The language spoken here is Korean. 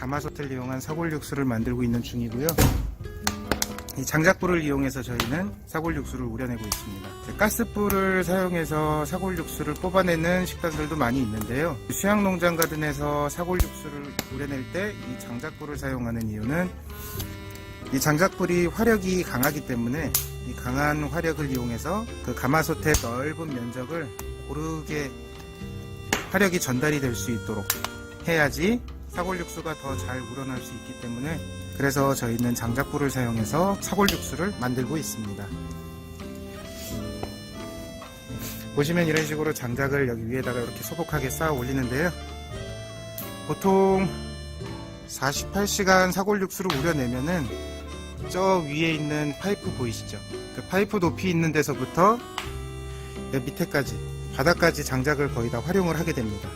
가마솥을 이용한 사골육수를 만들고 있는 중이고요. 이 장작불을 이용해서 저희는 사골육수를 우려내고 있습니다. 가스불을 사용해서 사골육수를 뽑아내는 식당들도 많이 있는데요. 수양농장 가든에서 사골육수를 우려낼 때 이 장작불을 사용하는 이유는 이 장작불이 화력이 강하기 때문에 이 강한 화력을 이용해서 그 가마솥의 넓은 면적을 고르게 화력이 전달이 될 수 있도록 해야지 사골육수가 더 잘 우러날 수 있기 때문에, 그래서 저희는 장작불을 사용해서 사골육수를 만들고 있습니다. 보시면 이런 식으로 장작을 여기 위에다가 이렇게 소복하게 쌓아 올리는데요. 보통 48시간 사골육수를 우려내면은 저 위에 있는 파이프 보이시죠? 그 파이프 높이 있는 데서부터 밑에까지, 바닥까지 장작을 거의 다 활용을 하게 됩니다.